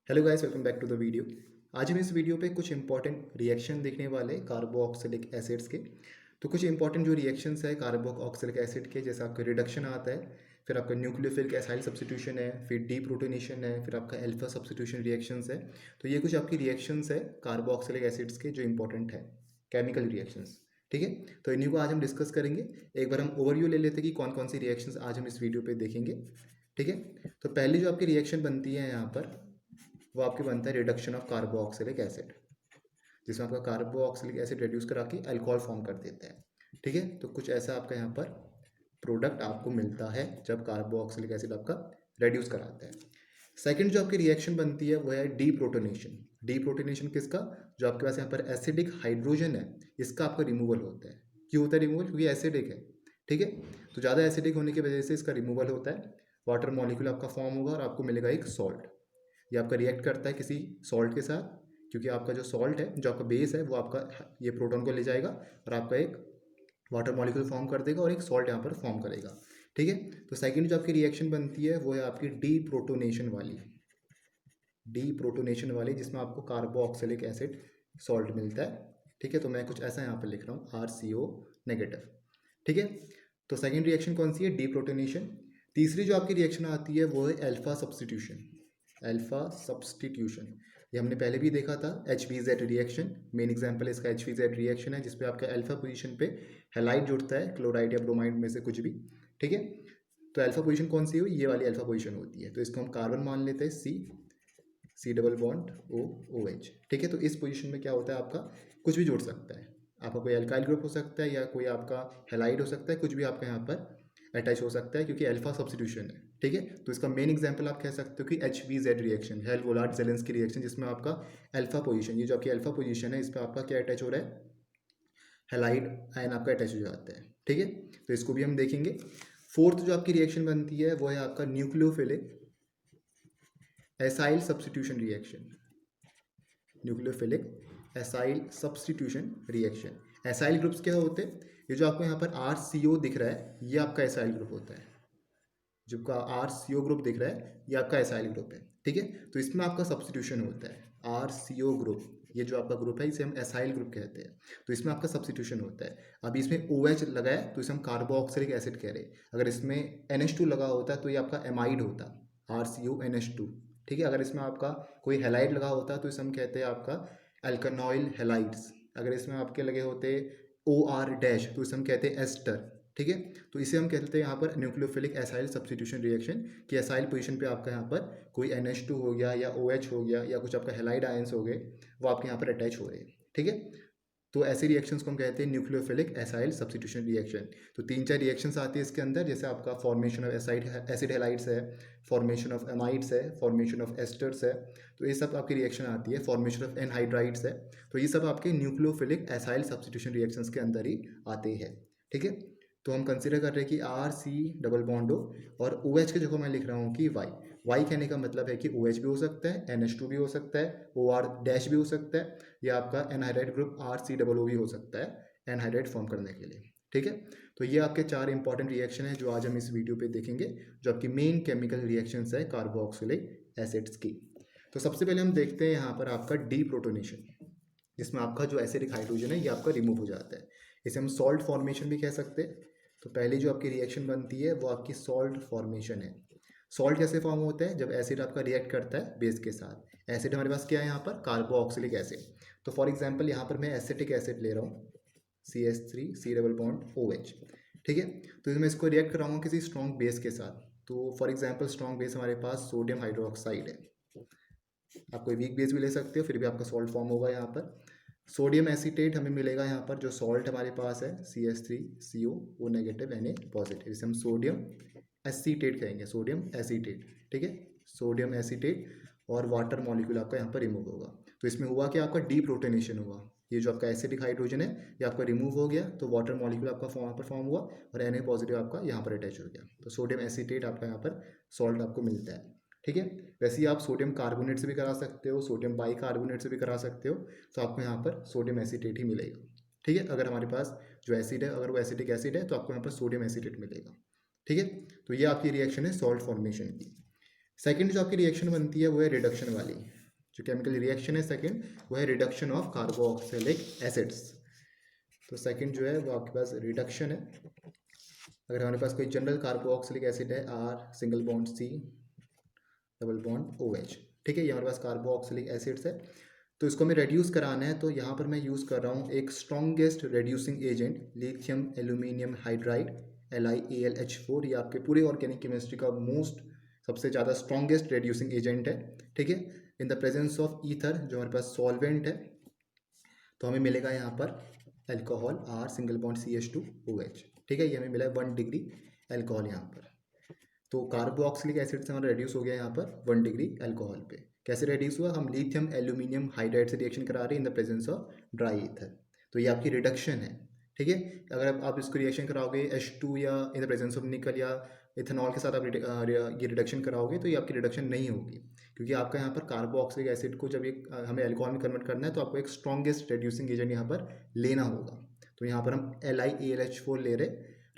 Hello guys, welcome back to the video. आज हम इस वीडियो पे कुछ इंपॉर्टेंट रिएक्शन देखने वाले हैं कार्बोक्सिलिक एसिड्स के। तो कुछ इंपॉर्टेंट जो रिएक्शंस है कार्बोक्सिलिक एसिड के, जैसे आपका रिडक्शन आता है, फिर आपका न्यूक्लियोफिलिक एसाइल सब्स्टिट्यूशन है, फिर डीप्रोटोनेशन है, फिर आपका अल्फा सब्स्टिट्यूशन रिएक्शंस है। तो ये कुछ आपकी रिएक्शंस है कार्बोक्सिलिक एसिड्स के जो इंपॉर्टेंट है, केमिकल रिएक्शंस। ठीक है, तो इन्हीं को आज हम डिस्कस करेंगे। एक बार हम ओवरव्यू ले लेते हैं कि कौन कौन सी रिएक्शंस आज हम इस वीडियो पे देखेंगे। ठीक है, तो पहली जो आपकी रिएक्शन बनती है यहाँ पर, वो आपके बनता है रिडक्शन ऑफ कार्बोक्सिलिक एसिड, जिसमें आपका कार्बोक्सिलिक एसिड रिड्यूस करा के अल्कोहल फॉर्म कर देता है। ठीक है, तो कुछ ऐसा आपका यहाँ पर प्रोडक्ट आपको मिलता है जब कार्बोक्सिलिक एसिड आपका रिड्यूस कराता है। सेकंड जो आपकी रिएक्शन बनती है वो है डीप्रोटोनेशन। डीप्रोटोनेशन किसका? जो आपके पास यहाँ पर एसिडिक हाइड्रोजन है, इसका आपका रिमूवल होता है। क्यों होता है रिमूवल? क्योंकि एसिडिक है। ठीक है, तो ज़्यादा एसिडिक होने की वजह से इसका रिमूवल होता है, वाटर मॉलिक्यूल आपका फॉर्म होगा और आपको मिलेगा एक सॉल्ट। ये आपका रिएक्ट करता है किसी सॉल्ट के साथ, क्योंकि आपका जो सॉल्ट है, जो आपका बेस है, वो आपका ये प्रोटॉन को ले जाएगा और आपका एक वाटर मॉलिक्यूल फॉर्म कर देगा और एक सॉल्ट यहाँ पर फॉर्म करेगा। ठीक है, तो सेकंड जो आपकी रिएक्शन बनती है वो है आपकी डीप्रोटोनेशन वाली। डीप्रोटोनेशन वाली, जिसमें आपको कार्बोक्सिलिक एसिड सॉल्ट मिलता है। ठीक है, तो मैं कुछ ऐसा यहाँ पर लिख रहा हूँ, RCO नेगेटिव। ठीक है, तो सेकंड रिएक्शन कौन सी है? डीप्रोटोनेशन। तीसरी जो आपकी रिएक्शन आती है वो है अल्फा सब्स्टिट्यूशन। अल्फा सब्स्टिट्यूशन ये हमने पहले भी देखा था, HVZ रिएक्शन। मेन एग्जांपल इसका HVZ रिएक्शन है, जिसपे आपका अल्फा पोजीशन पे हैलाइड जुड़ता है, क्लोराइड या ब्रोमाइड में से कुछ भी। ठीक है, तो अल्फा पोजीशन कौन सी हुई? ये वाली अल्फा पोजीशन होती है। तो इसको हम कार्बन मान लेते हैं, C डबल बॉन्ड OH। ठीक है, तो इस पोजीशन में क्या होता है, आपका कुछ भी जुड़ सकता है। आपका कोई अल्काइल ग्रुप हो सकता है या कोई आपका हैलाइड हो सकता है, कुछ भी आपका यहाँ पर अटैच हो सकता है, क्योंकि अल्फा सब्स्टिट्यूशन है। ठीक है, तो इसका मेन एग्जांपल आप कह सकते हो कि HVZ reaction, Hell Volhard Zelinsky reaction, जिसमें आपका अल्फा पोजीशन, ये जो आपकी अल्फा पोजीशन है, इस पर आपका क्या अटैच हो रहा है? हैलाइड आयन आपका अटैच हो जाता है। ठीक है, तो इसको भी हम देखेंगे। फोर्थ जो आपकी रिएक्शन बनती है वो है आपका nucleophilic acyl substitution reaction. Nucleophilic acyl substitution reaction. Acyl groups क्या होते हैं? ये जो आपको यहाँ पर RCO दिख रहा है, ये आपका एसाइल ग्रुप होता है। जो का RCO ग्रुप दिख रहा है, ये आपका एसाइल ग्रुप है। ठीक है, तो इसमें आपका सब्स्टिट्यूशन होता है। RCO ग्रुप, ये जो आपका ग्रुप है, इसे हम एसाइल ग्रुप कहते हैं। तो इसमें आपका सब्स्टिट्यूशन होता है। अभी इसमें OH लगा है, तो इसे हम कार्बोक्सिलिक एसिड कह रहे हैं। अगर इसमें NH2 लगा होता तो ये आपका एमाइड होता, RCONH2। ठीक है, अगर इसमें आपका कोई हैलाइड लगा होता तो इसे हम कहते हैं आपका एल्कानॉइल हैलाइड्स। अगर इसमें आपके लगे होते OR डैश, तो इसे हम कहते हैं एस्टर। ठीक है, तो इसे हम कहते हैं यहाँ पर न्यूक्लियोफिलिक एसाइल सब्स्टिट्यूशन रिएक्शन, कि एसाइल पोजीशन पे आपका यहाँ पर कोई NH2 हो गया या OH हो गया या कुछ आपका हैलाइड आयंस हो गए, वो आपके यहाँ पर अटैच हो रहे हैं। ठीक है, तो ऐसे रिएक्शंस को हम कहते हैं न्यूक्लियोफिलिक एसाइल सब्स्टिट्यूशन रिएक्शन। तो तीन चार रिएक्शंस आती है इसके अंदर, जैसे आपका फॉर्मेशन ऑफ एसिड हैलाइड्स है, फॉर्मेशन ऑफ एमाइड्स है, फॉर्मेशन ऑफ एस्टर्स है। तो ये सब आपकी रिएक्शन आती है। फॉर्मेशन ऑफ एनहाइड्राइड्स है। तो ये सब आपके न्यूक्लियोफिलिक एसाइल सब्स्टिट्यूशन रिएक्शंस के अंदर ही आते हैं। ठीक है, तो हम कंसिडर कर रहे हैं कि RC डबल बॉन्ड हो और OH की जगह मैं लिख रहा हूँ कि वाई कहने का मतलब है कि OH भी हो सकता है, NH2 भी हो सकता है, OR डैश भी हो सकता है, या आपका एनहाइड्राइड ग्रुप RCOO भी हो सकता है एनहाइड्राइड फॉर्म करने के लिए। ठीक है, तो ये आपके चार इंपॉर्टेंट रिएक्शन है जो आज हम इस वीडियो पे देखेंगे, जो आपकी मेन केमिकल रिएक्शंस है कार्बोक्सिलिक एसिड्स की। तो सबसे पहले हम देखते हैं यहाँ पर आपका डीप्रोटोनेशन, जिसमें आपका जो एसिडिक हाइड्रोजन है ये आपका रिमूव हो जाता है। इसे हम सॉल्ट फॉर्मेशन भी कह सकते हैं। तो पहली जो आपकी रिएक्शन बनती है वो आपकी सॉल्ट फॉर्मेशन है। सॉल्ट कैसे फॉर्म होता है? जब एसिड आपका रिएक्ट करता है बेस के साथ। एसिड हमारे पास क्या है यहाँ पर? Carboxylic acid. तो फॉर एग्जांपल यहाँ पर मैं एसिटिक एसिड ले रहा हूँ, CH3 डबल बॉन्ड OH। ठीक है, तो मैं इसको रिएक्ट कराऊंगा किसी स्ट्रॉन्ग बेस के साथ। तो फॉर एग्जांपल स्ट्रॉन्ग बेस हमारे पास सोडियम हाइड्रोक्साइड है। आप कोई वीक बेस भी ले सकते हो, फिर भी आपका सॉल्ट फॉर्म होगा यहाँ पर। सोडियम एसीटेट हमें मिलेगा यहाँ पर, जो सॉल्ट हमारे पास है CH3CO नेगेटिव Na पॉजिटिव, इसे हम सोडियम एसीटेट कहेंगे, सोडियम एसीटेट। ठीक है, सोडियम एसीटेट, और वाटर मॉलिक्यूल आपका यहाँ पर रिमूव होगा। तो इसमें हुआ कि आपका डीप्रोटोनेशन हुआ। ये जो आपका एसिडिक हाइड्रोजन है ये आपका रिमूव हो गया, तो वाटर मॉलिक्यूल आपका वहाँ पर फॉर्म हुआ और Na पॉजिटिव आपका यहाँ पर अटैच हो गया। तो सोडियम एसीटेट आपका यहाँ पर सॉल्ट आपको मिलता है। ठीक है, वैसे ही आप सोडियम कार्बोनेट से भी करा सकते हो, सोडियम बाइकार्बोनेट से भी करा सकते हो, तो आपको यहाँ पर सोडियम एसीटेट ही मिलेगा। ठीक है, अगर हमारे पास जो एसिड है, अगर वो एसिटिक एसिड है, तो आपको यहाँ पर सोडियम एसीटेट मिलेगा। ठीक है, तो ये आपकी रिएक्शन है सॉल्ट फॉर्मेशन की। सेकंड जो आपकी रिएक्शन बनती है वो है रिडक्शन वाली, जो केमिकल रिएक्शन है सेकंड वो है रिडक्शन ऑफ कार्बोक्सिलिक एसिड्स। तो सेकंड जो है वो आपके पास रिडक्शन है। अगर हमारे पास कोई जनरल कार्बोक्सिलिक एसिड है R single bond C double bond O H, ठीक है, ये हमारे पास कार्बोक्सिलिक एसिड्स है। तो इसको हमें रेड्यूस कराना है, तो यहाँ पर मैं यूज़ कर रहा हूँ एक strongest reducing agent lithium aluminium hydride LiAlH4। ये आपके पूरे ऑर्गेनिक केमिस्ट्री का मोस्ट सबसे ज़्यादा स्ट्रॉन्गेस्ट रेड्यूसिंग एजेंट है, ठीक है। In the presence of ether जो हमारे पास सॉल्वेंट है, तो हमें मिलेगा यहाँ पर alcohol are single bond CH2OH, ठीक है, ये हमें मिला है 1 डिग्री एल्कोहल यहाँ पर। तो कार्बोक्सिलिक एसिड से हमारा रेड्यूस हो गया यहाँ पर 1 डिग्री एल्कोहल पे। कैसे रेड्यूस हुआ, हम लिथियम एल्यूमिनियम हाइड्राइड से रिएक्शन करा रहे हैं in the presence of dry ether, तो ये आपकी रिडक्शन है, ठीक है। अगर आप इसको रिएक्शन कराओगे H2 या इन द प्रेजेंस ऑफ निकल या इथेनॉल के साथ आप ये रिडक्शन कराओगे तो ये आपकी रिडक्शन नहीं होगी, क्योंकि आपका यहाँ पर कार्बोक्सिलिक एसिड को जब एक हमें एल्कोहल में कन्वर्ट करना है तो आपको एक स्ट्रॉन्गेस्ट रेड्यूसिंग एजेंट यहाँ पर लेना होगा। तो यहाँ पर हम LiAlH4 ले रहे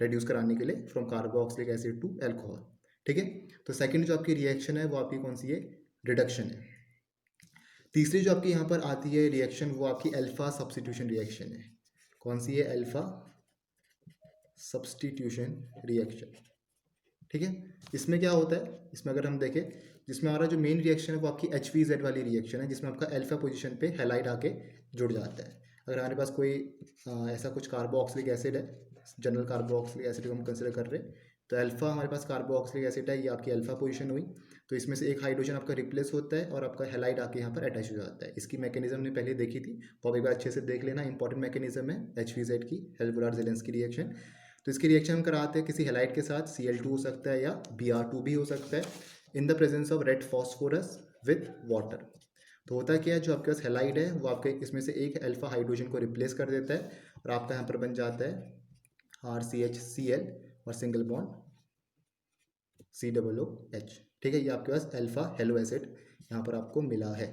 रेड्यूस कराने के लिए from carboxylic acid to alcohol, ठीक है। तो सेकंड जो आपकी रिएक्शन है वो आपकी कौन सी है, रिडक्शन है। तीसरी जो आपकी यहाँ पर आती है रिएक्शन वो आपकी अल्फा सब्स्टिट्यूशन रिएक्शन है। कौन सी है, अल्फा सब्स्टिट्यूशन रिएक्शन, ठीक है। इसमें क्या होता है, इसमें अगर हम देखें, जिसमें हमारा जो मेन रिएक्शन है वो आपकी HVZ वाली रिएक्शन है, जिसमें आपका अल्फा पोजीशन पे हैलाइड आके जुड़ जाता है। अगर हमारे पास कोई ऐसा कुछ कार्बोक्सिलिक एसिड है, जनरल कार्बोक्सिलिक एसिड को हम कंसिडर कर रहे हैं, तो अल्फा हमारे पास कार्बोक्सिलिक एसिड है, ये आपकी अल्फा पोजीशन हुई, तो इसमें से एक हाइड्रोजन आपका रिप्लेस होता है और आपका हैलाइड आके यहाँ पर अटैच हो जाता है। इसकी मैकेनिज्म ने पहले देखी थी, तो आप एक बार अच्छे से देख लेना, इंपॉर्टेंट मैकेनिज्म है HVZ की, हेल्बुलार-ज़ेलेंस्की रिएक्शन। तो इसकी रिएक्शन हम कराते हैं किसी हैलाइड के साथ, Cl2 हो सकता है या Br2 भी हो सकता है, in the presence of red phosphorus with water. तो होता क्या है, जो आपके पास हैलाइड है वो आपके इसमें से एक अल्फा हाइड्रोजन को रिप्लेस कर देता है और आपका यहाँ पर बन जाता है RCHCl और सिंगल बॉन्ड COOH, ठीक है। ये आपके पास अल्फा हेलो एसिड यहाँ पर आपको मिला है,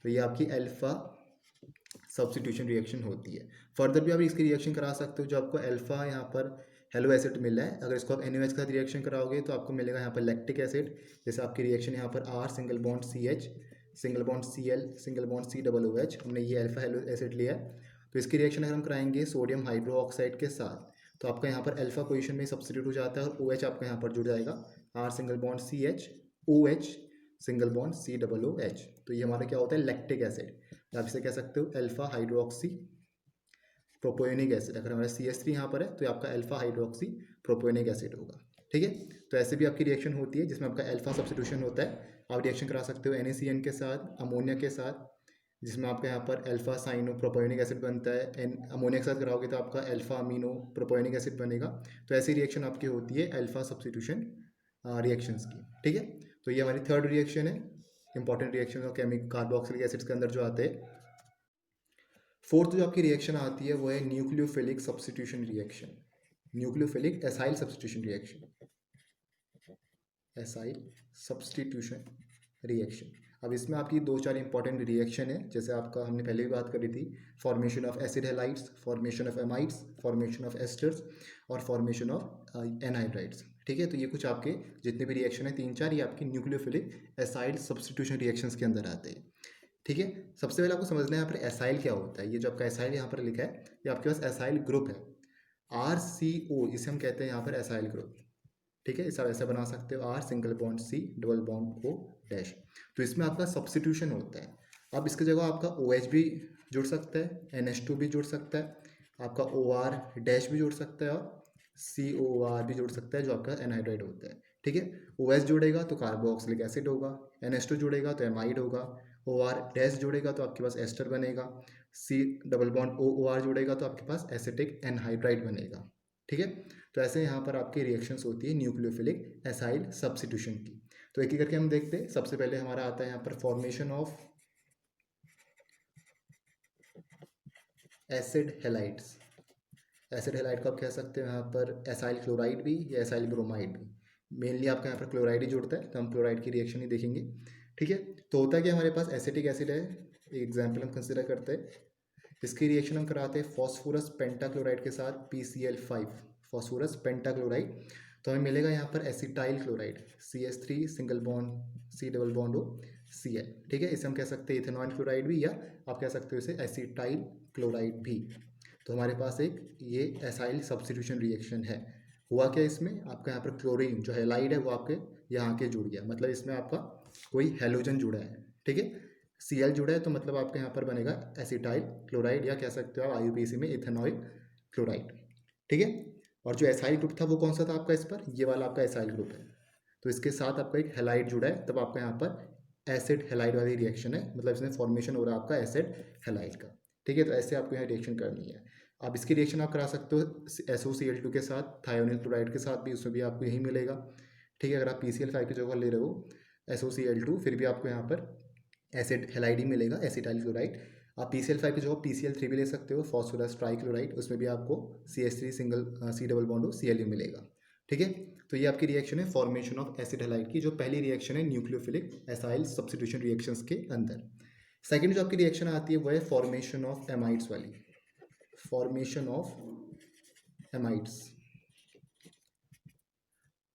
तो ये आपकी अल्फा सब्स्टिट्यूशन रिएक्शन होती है। फर्दर भी आप इसकी रिएक्शन करा सकते हो, जो आपको अल्फा यहाँ पर हेलो एसिड मिला है, अगर इसको आप NaOH के साथ रिएक्शन कराओगे तो आपको मिलेगा यहाँ पर लैक्टिक एसिड। जैसे आपकी रिएक्शन यहाँ पर R single bond CH single bond Cl single bond COOH, हमने ये अल्फा हेलो एसिड लिया है। तो इसकी रिएक्शन अगर हम कराएंगे सोडियम हाइड्रोक्साइड के साथ, तो आपका यहाँ पर अल्फा पोजीशन में सब्स्टिट्यूट हो जाता है और OH आपका यहाँ पर जुड़ जाएगा, R single bond CH OH single bond COOH। तो ये हमारा क्या होता है, लैक्टिक एसिड। आप इसे कह सकते हो अल्फा हाइड्रोक्सी प्रोपोनिक एसिड। अगर हमारा CH3 यहाँ पर है तो आपका अल्फा हाइड्रोक्सी प्रोपोनिक एसिड होगा, ठीक है। तो ऐसे भी आपकी रिएक्शन होती है जिसमें आपका अल्फा सब्स्टिट्यूशन होता है। आप रिएक्शन करा सकते हो NaCN के साथ, अमोनिया के साथ, जिसमें आपका यहाँ पर अल्फा साइनो प्रोपोनिक एसिड बनता है। अमोनिया के साथ कराओगे तो आपका अल्फा अमीनो प्रोपोनिक एसिड बनेगा। तो ऐसी रिएक्शन आपकी होती है अल्फा सब्स्टिट्यूशन रिएक्शंस की, ठीक है। तो ये हमारी थर्ड रिएक्शन है, इंपॉर्टेंट रिएक्शन और केमिक कार्बोक्सिलिक एसिड्स के अंदर जो आते हैं। फोर्थ जो आपकी रिएक्शन आती है वो है nucleophilic substitution reaction, nucleophilic acyl substitution reaction, acyl substitution reaction. अब इसमें आपकी 2-4 इंपॉर्टेंट रिएक्शन है, जैसे आपका हमने पहले भी बात करी थी, formation of acid halides, formation of amides, formation of esters और फॉर्मेशन ऑफ एनहाइड्राइड्स, ठीक है। तो ये कुछ आपके जितने भी रिएक्शन है 3-4, ये आपकी न्यूक्लियोफिलिक एसाइल सब्स्टिट्यूशन रिएक्शंस के अंदर आते हैं, ठीक है। सबसे पहले आपको समझना है यहाँ पर एसाइल क्या होता है। ये जो आपका एसाइल यहाँ पर लिखा है, ये आपके पास एसाइल ग्रुप है, RCO, इसे हम कहते हैं यहाँ पर एसाइल ग्रुप, ठीक है। इसे आप ऐसे बना सकते हो, R single bond C double bond O dash. तो इसमें आपका सब्स्टिट्यूशन होता है। अब इसकी जगह आपका OH भी जुड़ सकता है, NH2 भी जुड़ सकता है, आपका OR डैश भी जुड़ सकता है और COR भी जुड़ सकता है, जो आपका एनहाइड्राइड होता है, ठीक है। OH जुड़ेगा तो कार्बोक्सिलिक एसिड होगा, NH2 जुड़ेगा तो एमाइड होगा, OR डैश जुड़ेगा तो आपके पास एस्टर बनेगा, C डबल बॉन्ड OR जुड़ेगा तो आपके पास एसिटिक एनहाइड्राइड बनेगा, ठीक है। तो ऐसे यहाँ पर आपकी रिएक्शंस होती है न्यूक्लियोफिलिक एसाइल सब्स्टिट्यूशन की। तो एक एक करके हम देखते हैं। सबसे पहले हमारा आता है यहाँ पर formation of acid halides. Acid halide को आप कह सकते हो यहाँ पर एसाइल क्लोराइड भी या एसाइल ब्रोमाइड भी, मेनली आपका यहाँ पर क्लोराइड ही जुड़ता है, तो हम क्लोराइड की रिएक्शन ही देखेंगे, ठीक है। तो होता है कि हमारे पास एसिटिक एसिड है, एक एग्जाम्पल हम कंसिडर करते हैं, इसकी रिएक्शन हम कराते हैं फॉस्फोरस पेंटाक्लोराइड के साथ PCl5, फॉस्फोरस पेंटाक्लोराइड। तो हमें मिलेगा यहाँ पर acetyl chloride CH3 single bond C double bond O Cl, ठीक है। इसे हम कह सकते हैं इथेनॉल क्लोराइड भी, या आप कह सकते हो इसे एसिटाइल क्लोराइड भी। तो हमारे पास एक ये एसाइल सब्स्टिट्यूशन रिएक्शन है। हुआ क्या इसमें, आपका यहाँ पर क्लोरीन जो हैलाइड है वो आपके यहाँ के जुड़ गया, मतलब इसमें आपका कोई हैलोजन जुड़ा है, ठीक है। Cl जुड़ा है तो मतलब आपके यहाँ पर बनेगा एसिटाइल क्लोराइड, या कह सकते हो आप IUPAC में इथेनॉइल क्लोराइड, ठीक है। और जो एसाइल ग्रुप था वो कौन सा था आपका इस पर, ये वाला आपका एसाइल ग्रुप है। तो इसके साथ आपका एक हैलाइड जुड़ा है, तब आपका यहाँ पर एसिड हैलाइड वाली रिएक्शन है, मतलब इसमें फॉर्मेशन हो रहा है आपका एसिड हैलाइड का, ठीक है। तो ऐसे आपको यहाँ रिएक्शन करनी है। अब इसकी रिएक्शन आप करा सकते हो SOCl2 के साथ, थायोनिल क्लोराइड के साथ भी, उसमें भी आपको यही मिलेगा, ठीक है। अगर आप PCl5 की जगह ले रहे हो SOCl2, फिर भी आपको यहाँ पर एसिड हैलाइड ही मिलेगा, एसिटाइल क्लोराइड। आप PCl5 की जगह PCl3 भी ले सकते हो, फॉस्फोरस ट्राइक्लोराइड, उसमें भी आपको CH3 single C double bond Cl मिलेगा, ठीक है। तो ये आपकी रिएक्शन है फॉर्मेशन ऑफ एसिड हैलाइड की, जो पहली रिएक्शन है न्यूक्लियोफिलिक एसाइल सब्स्टिट्यूशन रिएक्शंस के अंदर। सेकंड जो आपकी रिएक्शन आती है वो है फॉर्मेशन ऑफ एमाइड्स वाली, फॉर्मेशन ऑफ एमाइड्स।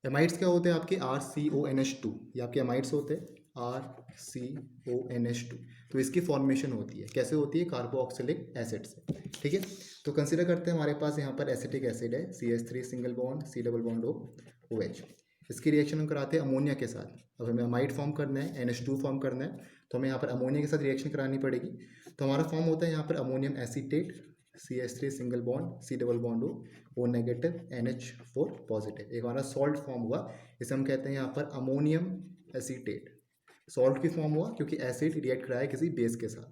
एमाइड्स क्या होते हैं आपके RCONH2, ये आपके एमाइड्स होते हैं RCONH2। तो इसकी फॉर्मेशन होती है, कैसे होती है, कार्बोक्सिलिक एसिड से, ठीक है। तो कंसीडर करते हैं हमारे पास यहाँ पर एसिटिक एसिड है CH3 single bond C double bond OH। इसकी रिएक्शन हम कराते हैं अमोनिया के साथ। अब हमें अमाइड फॉर्म करना है, NH2 फॉर्म करना है, तो हमें यहाँ पर अमोनिया के साथ रिएक्शन करानी पड़ेगी। तो हमारा फॉर्म होता है यहाँ पर ammonium acetate CH3 single bond C double bond O negative NH4 positive, एक हमारा सॉल्ट फॉर्म हुआ। इसे हम कहते हैं यहाँ पर अमोनियम एसीटेट। सॉल्ट की फॉर्म हुआ क्योंकि एसिड रिएक्ट करा है किसी बेस के साथ,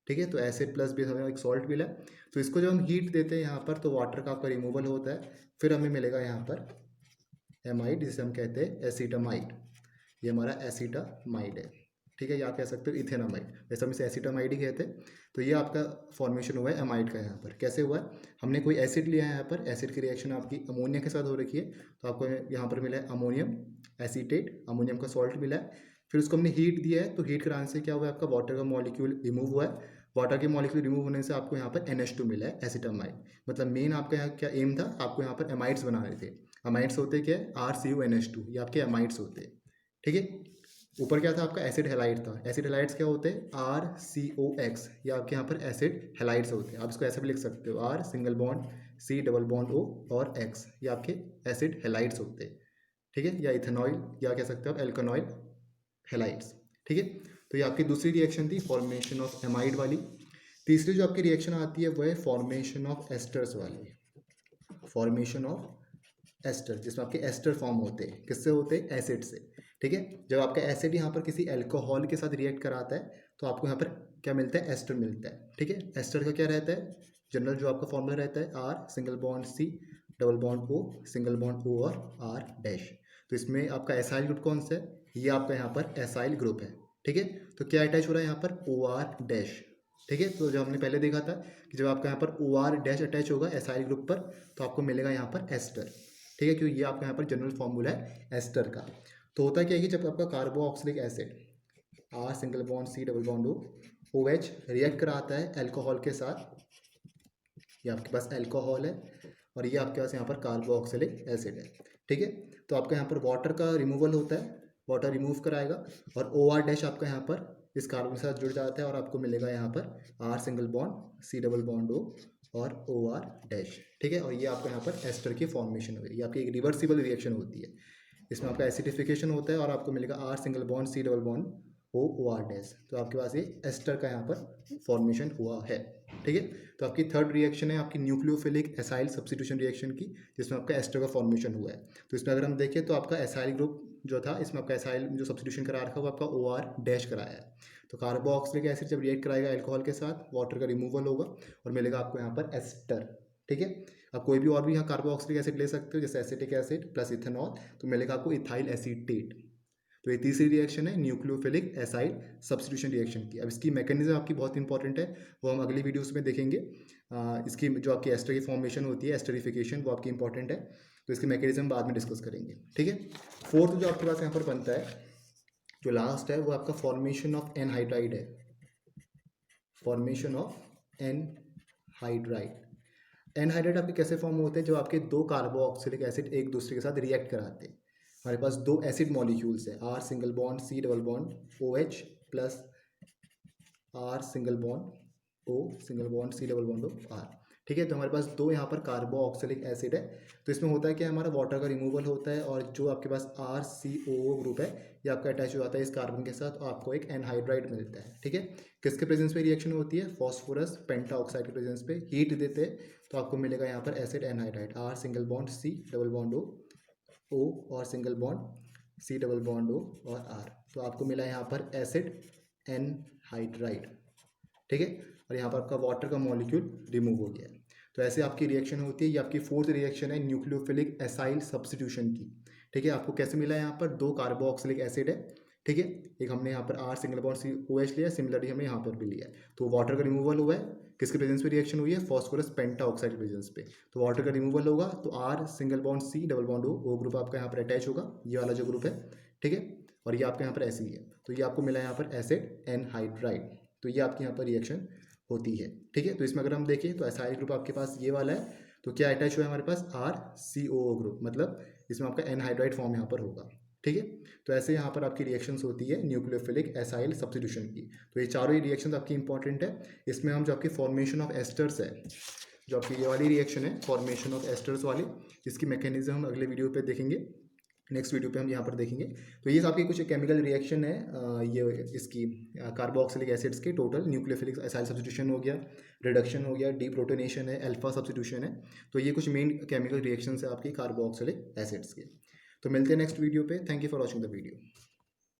ठीक है। तो एसिड प्लस बेस हमें एक सॉल्ट मिला। तो इसको जब हम हीट देते हैं यहाँ पर, तो वाटर का आपका रिमूवल होता है, फिर हमें मिलेगा यहाँ पर एमाइड, जिसे हम कहते हैं एसीटामाइड। ये हमारा एसीटामाइड है, ठीक है। या आप कह सकते हो इथेनामाइड, वैसे हम इसे एसीटामाइड ही कहते हैं। तो ये आपका फॉर्मेशन हुआ है एमाइड का। यहाँ पर कैसे हुआ है, हमने कोई एसिड लिया है, यहाँ पर एसिड की रिएक्शन आपकी अमोनिया के साथ हो रखी है, तो आपको यहाँ पर मिला है अमोनियम एसीटेट, अमोनियम का सॉल्ट मिला है। फिर उसको हमने हीट दिया है, तो हीट कराने से क्या हुआ है, आपका वाटर का मॉलिक्यूल रिमूव हुआ है। वाटर के मॉलिक्यूल रिमूव होने से आपको यहाँ पर NH2 मिला है, एसिटामाइड। मतलब मेन आपका यहाँ क्या एम था, आपको यहाँ पर एमाइड्स बनाने थे। अमाइड्स होते क्या है, RCONH2, ये आपके एमाइड्स होते हैं, ठीक है। ऊपर क्या था आपका एसिड हैलाइड था, एसिड हैलाइड्स क्या होते हैं RCOX, ये आपके यहाँ पर एसिड हैलाइड्स होते हैं। आप इसको ऐसे भी लिख सकते हो R single bond C double bond O और X, ये आपके एसिड हैलाइड्स होते हैं, ठीक है। या इथेनॉइल, या कह सकते हो आप एल्कानॉइल हैलाइड्स, ठीक है। तो ये आपकी दूसरी रिएक्शन थी फॉर्मेशन ऑफ एमाइड वाली। तीसरी जो आपकी रिएक्शन आती है वो है फॉर्मेशन ऑफ एस्टर्स वाली, फॉर्मेशन ऑफ एस्टर, जिसमें आपके एस्टर फॉर्म होते हैं, किससे होते हैं, एसिड से, ठीक है। जब आपका एसिड यहाँ पर किसी अल्कोहल के साथ रिएक्ट कराता है, तो आपको यहाँ पर क्या मिलता है, एस्टर मिलता है, ठीक है। एस्टर का क्या रहता है, जनरल जो आपका फॉर्मूला रहता है R single bond C double bond O single bond O और R डैश। तो इसमें आपका एसाइल ग्रुप कौन सा है, ये आपका यहाँ पर एसाइल ग्रुप है, ठीक है। तो क्या अटैच हो रहा है यहाँ पर OR डैश, ठीक है। तो जो हमने पहले देखा था कि जब आपका यहाँ पर OR डैश अटैच होगा एसाइल ग्रुप पर, तो आपको मिलेगा यहाँ पर एस्टर, ठीक है। क्योंकि ये आपका यहाँ पर जनरल फॉर्मूला है एस्टर का। तो होता क्या है कि जब आपका carboxylic acid R single bond C double bond O OH react कराता है अल्कोहल के साथ, ये आपके पास अल्कोहल है और ये आपके पास यहाँ पर कार्बोक्सिलिक एसिड है, ठीक है। तो आपका यहाँ पर वाटर का रिमूवल होता है, वाटर रिमूव कराएगा, और OR डैश आपका यहाँ पर इस कार्बन के साथ जुड़ जाता है, और आपको मिलेगा यहाँ पर R single bond C double bond O और OR डैश, ठीक है। और ये आपका यहाँ पर एस्टर की फॉर्मेशन हुई, ये आपकी एक रिवर्सिबल रिएक्शन होती है। इसमें आपका एसिडिफिकेशन होता है और आपको मिलेगा R single bond C double bond O OR dash. तो आपके पास ये एस्टर का यहाँ पर फॉर्मेशन हुआ है, ठीक है। तो आपकी थर्ड रिएक्शन है आपकी न्यूक्लियोफिलिक एसाइल सब्स्टिट्यूशन रिएक्शन की, जिसमें आपका एस्टर का फॉर्मेशन हुआ है। तो इसमें अगर हम देखें तो आपका एसाइल ग्रुप जो था, इसमें आपका एसाइल जो सब्स्टिट्यूशन करा रखा है वो आपका OR डैश कराया है। तो कार्बोक्सिलिक एसिड जब रिएक्ट कराएगा अल्कोहल के साथ, वाटर का रिमूवल होगा और मिलेगा आपको यहाँ पर एस्टर, ठीक है। अब कोई भी और भी यहाँ कार्बोक्सिलिक एसिड ले सकते हो, जैसे एसिटिक एसिड प्लस इथेनॉल, तो मिलेगा आपको इथाइल एसीटेट। तो ये तीसरी रिएक्शन है न्यूक्लियोफिलिक एसाइल सब्स्टिट्यूशन रिएक्शन की। अब इसकी मैकेनिज्म आपकी बहुत इंपॉर्टेंट है, वो हम अगली वीडियोस में देखेंगे। इसकी जो आपकी एस्टर की फॉर्मेशन होती है, एस्टरिफिकेशन, वो आपकी इंपॉर्टेंट है, तो इसकी मैकेनिज्म बाद में डिस्कस करेंगे, ठीक है। फोर्थ जो आपके पास यहाँ पर बनता है, जो लास्ट है, वो आपका फॉर्मेशन ऑफ एनहाइड्राइड है, फॉर्मेशन ऑफ एनहाइड्राइड। एनहाइड्राइड आपके कैसे फॉर्म होते हैं, जब आपके दो कार्बोक्सिलिक एसिड एक दूसरे के साथ रिएक्ट कराते हैं। हमारे पास दो एसिड मॉलिक्यूल्स है, R single bond C double bond O H plus R single bond O single bond C double bond O R. ठीक है, तो हमारे पास दो यहाँ पर कार्बोक्सिलिक एसिड है। तो इसमें होता है कि हमारा वाटर का रिमूवल होता है और जो आपके पास आर सी ओ ग्रुप है ये आपका अटैच हो जाता है इस कार्बन के साथ और आपको एक एनहाइड्राइड मिलता है। ठीक है, किसके प्रेजेंस पे रिएक्शन होती है, फॉस्फोरस पेंटाऑक्साइड के प्रेजेंस पे हीट देते हैं तो आपको मिलेगा यहाँ पर acid anhydride, R single bond C double bond O और single bond C double bond O और आर। तो आपको मिला यहाँ पर एसिड एनहाइड्राइड। ठीक है, और यहाँ पर आपका वाटर का मॉलिक्यूल रिमूव हो गया है। तो ऐसे आपकी रिएक्शन होती है। ये आपकी फोर्थ रिएक्शन है न्यूक्लियोफिलिक एसाइल सब्स्टिट्यूशन की। ठीक है, आपको कैसे मिला है, यहाँ पर दो कार्बोक्सिलिक एसिड है। ठीक है, एक हमने यहाँ पर R single bond C O H लिया, सिमिलरली हमने यहाँ पर भी लिया है। तो वाटर का रिमूवल हुआ है, किसके प्रेजेंस पे रिएक्शन हुई है, फॉस्फोरस पेंटाऑक्साइड के प्रेजेंस पे। तो वाटर का रिमूवल होगा तो R single bond C double bond O group आपका यहाँ पर अटैच होगा, ये वाला जो ग्रुप है। ठीक है, और ये आपका यहाँ पर ऐसे ही है। तो ये आपको मिला यहाँ पर एसिड एनहाइड्राइड। तो ये आपकी यहाँ पर रिएक्शन होती है। ठीक है, तो इसमें अगर हम देखें तो एसाइल ग्रुप आपके पास ये वाला है। तो क्या अटैच हुआ है हमारे पास, आर सी ओ ग्रुप, मतलब इसमें आपका एनहाइड्राइड फॉर्म यहाँ पर होगा। ठीक है, तो ऐसे यहाँ पर आपकी रिएक्शंस होती है न्यूक्लियोफिलिक एसाइल सब्स्टिट्यूशन की। तो ये चारों ही रिएक्शंस आपकी इंपॉर्टेंट है। इसमें हम जो आपकी फॉर्मेशन ऑफ एस्टर्स है, जो आपकी ये वाली रिएक्शन है फॉर्मेशन ऑफ एस्टर्स वाली, इसकी मैकेनिज्म हम अगले वीडियो पे देखेंगे, नेक्स्ट वीडियो पे हम यहाँ पर देखेंगे। तो ये आपकी कुछ केमिकल रिएक्शन है, ये इसकी कार्बोक्सिलिक एसिड्स के टोटल न्यूक्लियोफिलिक एसाइल सब्स्टिट्यूशन हो गया, रिडक्शन हो गया, डीप्रोटोनेशन है, अल्फा सब्स्टिट्यूशन है। तो ये कुछ मेन केमिकल रिएक्शंस है आपकी कार्बोक्सिलिक एसिड्स के। तो मिलते हैं नेक्स्ट वीडियो पे। Thank you for watching the video.